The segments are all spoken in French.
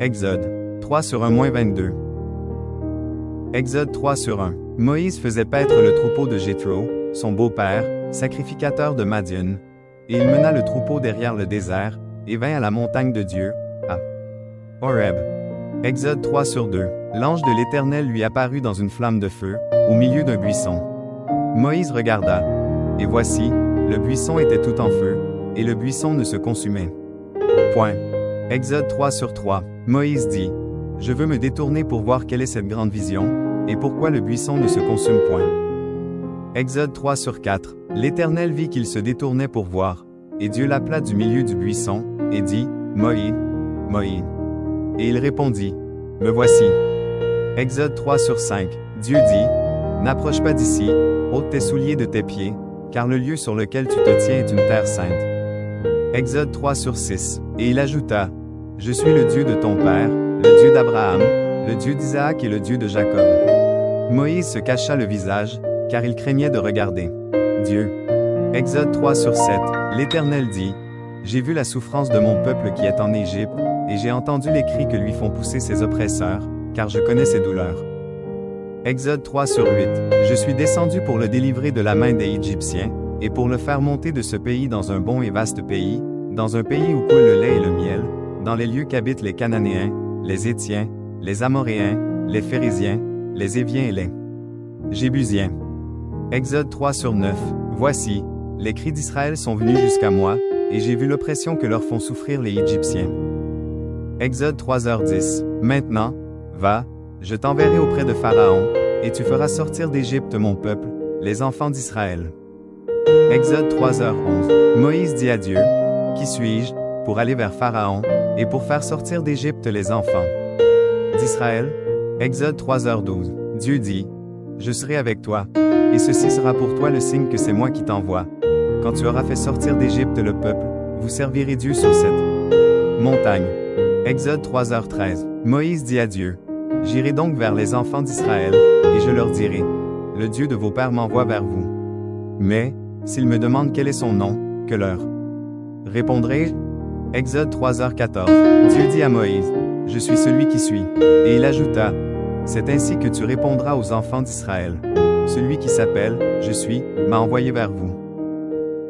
Exode 3 sur 1-22. Exode 3 sur 1. Moïse faisait paître le troupeau de Jéthro, son beau-père, sacrificateur de Madian, et il mena le troupeau derrière le désert, et vint à la montagne de Dieu, à Horeb. Exode 3 sur 2. L'ange de l'Éternel lui apparut dans une flamme de feu, au milieu d'un buisson. Moïse regarda, et voici, le buisson était tout en feu, et le buisson ne se consumait point. Exode 3 sur 3. Moïse dit, « Je veux me détourner pour voir quelle est cette grande vision, et pourquoi le buisson ne se consume point. » Exode 3 sur 4. L'Éternel vit qu'il se détournait pour voir, et Dieu l'appela du milieu du buisson, et dit, « Moïse, Moïse. » Et il répondit, « Me voici. » Exode 3 sur 5. Dieu dit, « N'approche pas d'ici, ôte tes souliers de tes pieds, car le lieu sur lequel tu te tiens est une terre sainte. » Exode 3 sur 6. Et il ajouta, « Je suis le Dieu de ton père, le Dieu d'Abraham, le Dieu d'Isaac et le Dieu de Jacob. » Moïse se cacha le visage, car il craignait de regarder Dieu. Exode 3 sur 7. L'Éternel dit, « J'ai vu la souffrance de mon peuple qui est en Égypte, et j'ai entendu les cris que lui font pousser ses oppresseurs, car je connais ses douleurs. » Exode 3 sur 8. Je suis descendu pour le délivrer de la main des Égyptiens, et pour le faire monter de ce pays dans un bon et vaste pays, dans un pays où coule le lait et le miel, dans les lieux qu'habitent les Cananéens, les Hétiens, les Amoréens, les Phérésiens, les Éviens et les Jébusiens. Exode 3 sur 9. Voici, les cris d'Israël sont venus jusqu'à moi, et j'ai vu l'oppression que leur font souffrir les Égyptiens. Exode 3h10. Maintenant, va, je t'enverrai auprès de Pharaon, et tu feras sortir d'Égypte mon peuple, les enfants d'Israël. Exode 3h11. Moïse dit à Dieu, « Qui suis-je, pour aller vers Pharaon, et pour faire sortir d'Égypte les enfants d'Israël ?» Exode 3h12. Dieu dit, « Je serai avec toi, et ceci sera pour toi le signe que c'est moi qui t'envoie. Quand tu auras fait sortir d'Égypte le peuple, vous servirez Dieu sur cette montagne. » Exode 3h13. Moïse dit à Dieu, « J'irai donc vers les enfants d'Israël, et je leur dirai, « Le Dieu de vos pères m'envoie vers vous. » Mais, s'ils me demandent quel est son nom, que leur répondrai-je? Exode 3h14. Dieu dit à Moïse, « Je suis celui qui suis. » Et il ajouta, « C'est ainsi que tu répondras aux enfants d'Israël. Celui qui s'appelle, « Je suis, » m'a envoyé vers vous. »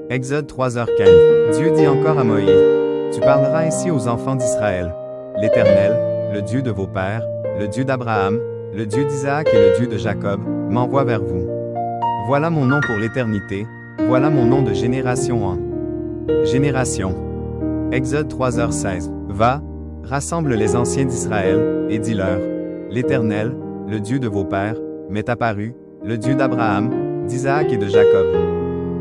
Exode 3h15. Dieu dit encore à Moïse, « Tu parleras ainsi aux enfants d'Israël. L'Éternel, le Dieu de vos pères, le Dieu d'Abraham, le Dieu d'Isaac et le Dieu de Jacob, m'envoie vers vous. Voilà mon nom pour l'éternité, voilà mon nom de génération en génération. » Exode 3h16. Va, rassemble les anciens d'Israël, et dis-leur, « L'Éternel, le Dieu de vos pères, m'est apparu, le Dieu d'Abraham, d'Isaac et de Jacob.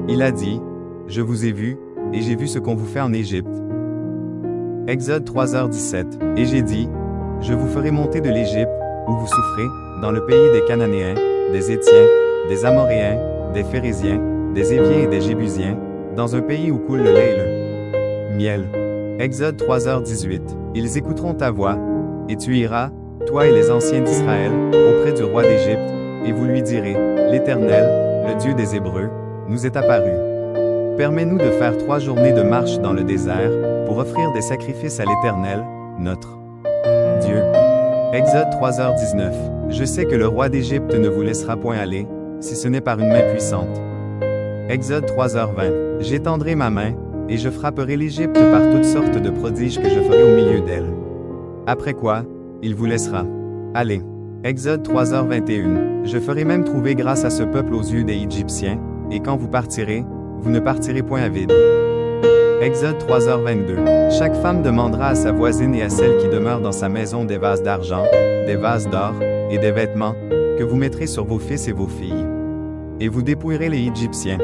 Il a dit, « Je vous ai vu, et j'ai vu ce qu'on vous fait en Égypte. » Exode 3h17. Et j'ai dit, « Je vous ferai monter de l'Égypte, où vous souffrez, dans le pays des Cananéens, des Hétiens, des Amoréens, des Phérésiens, des Éviens et des Jébusiens, dans un pays où coule le lait et le miel. » Exode 3h18. Ils écouteront ta voix, et tu iras, toi et les anciens d'Israël, auprès du roi d'Égypte, et vous lui direz, « L'Éternel, le Dieu des Hébreux, nous est apparu. Permets-nous de faire 3 journées de marche dans le désert, pour offrir des sacrifices à l'Éternel, notre Dieu. » Exode 3h19. Je sais que le roi d'Égypte ne vous laissera point aller, si ce n'est par une main puissante. Exode 3h20. J'étendrai ma main, et je frapperai l'Égypte par toutes sortes de prodiges que je ferai au milieu d'elle. Après quoi, il vous laissera aller. Exode 3h21. Je ferai même trouver grâce à ce peuple aux yeux des Égyptiens, et quand vous partirez, vous ne partirez point à vide. Exode 3h22. Chaque femme demandera à sa voisine et à celle qui demeure dans sa maison des vases d'argent, des vases d'or, et des vêtements, que vous mettrez sur vos fils et vos filles. Et vous dépouillerez les Égyptiens.